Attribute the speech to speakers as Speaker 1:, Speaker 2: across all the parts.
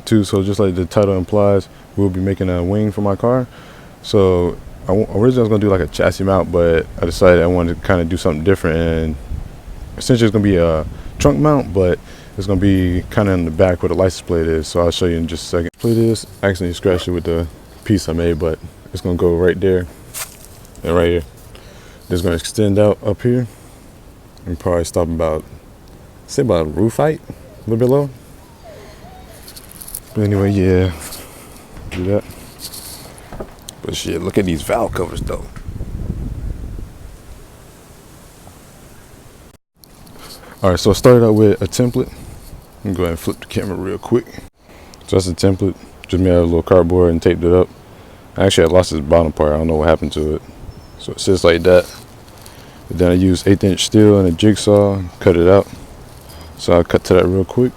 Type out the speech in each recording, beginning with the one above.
Speaker 1: it too. So just like the title implies, we'll be making a wing for my car. So originally I was gonna do like a chassis mount, but I decided I wanted to kind of do something different, and essentially it's gonna be a trunk mount, but it's gonna be kind of in the back where the license plate is. So I'll show you in just a second. Plate is, I accidentally scratched it with the piece I made, but it's gonna go right there and right here. It's gonna extend out up here and probably stop about, say about roof height, a little bit low. But anyway, yeah, do that. But shit, look at these valve covers though. All right, so I started out with a template. I'm gonna go ahead and flip the camera real quick. So that's a template. Just made out of a little cardboard and taped it up. Actually, I lost this bottom part. I don't know what happened to it. So it sits like that. But then I used 1/8" steel and a jigsaw and cut it out. So I'll cut to that real quick.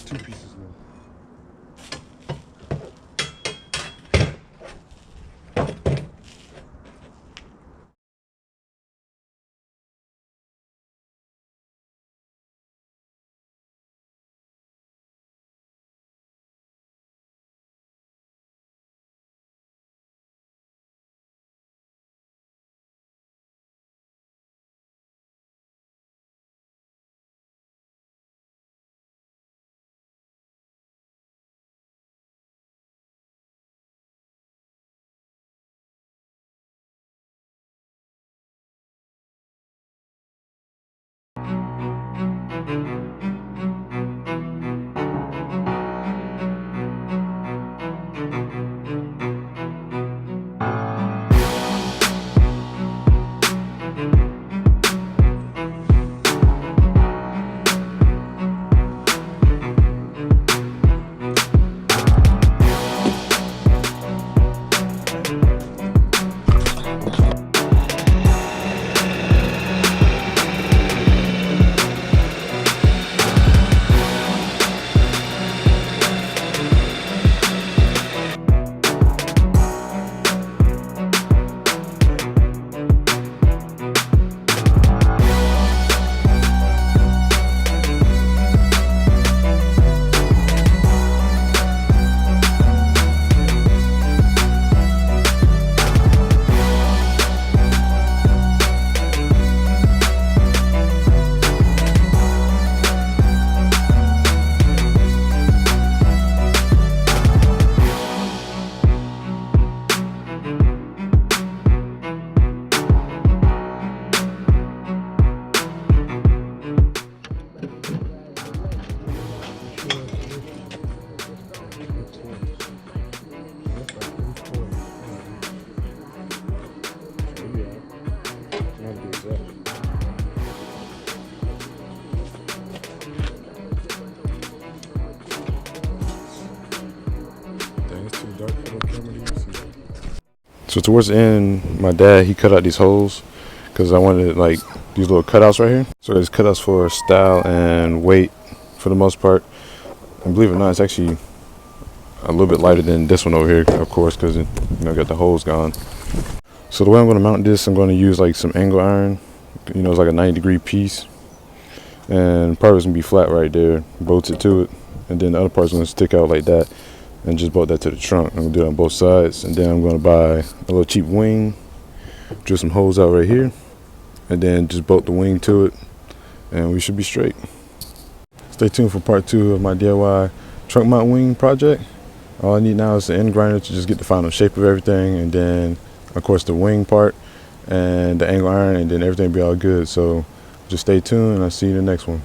Speaker 1: Two pieces now. So towards the end, my dad, he cut out these holes because I wanted like these little cutouts right here. So there's cutouts for style and weight for the most part. And believe it or not, it's actually a little bit lighter than this one over here, of course, because it got the holes gone. So the way I'm going to mount this, I'm going to use like some angle iron. It's like a 90-degree piece, and part of it's going to be flat right there, bolts it to it, and then the other part's going to stick out like that, and just bolt that to the trunk. I'm going to do it on both sides, and then I'm going to buy a little cheap wing, drill some holes out right here, and then just bolt the wing to it, and we should be straight. Stay tuned for part 2 of my DIY trunk mount wing project. All I need now is the end grinder to just get the final shape of everything, and then of course the wing part and the angle iron, and then everything will be all good. So just stay tuned, and I'll see you in the next one.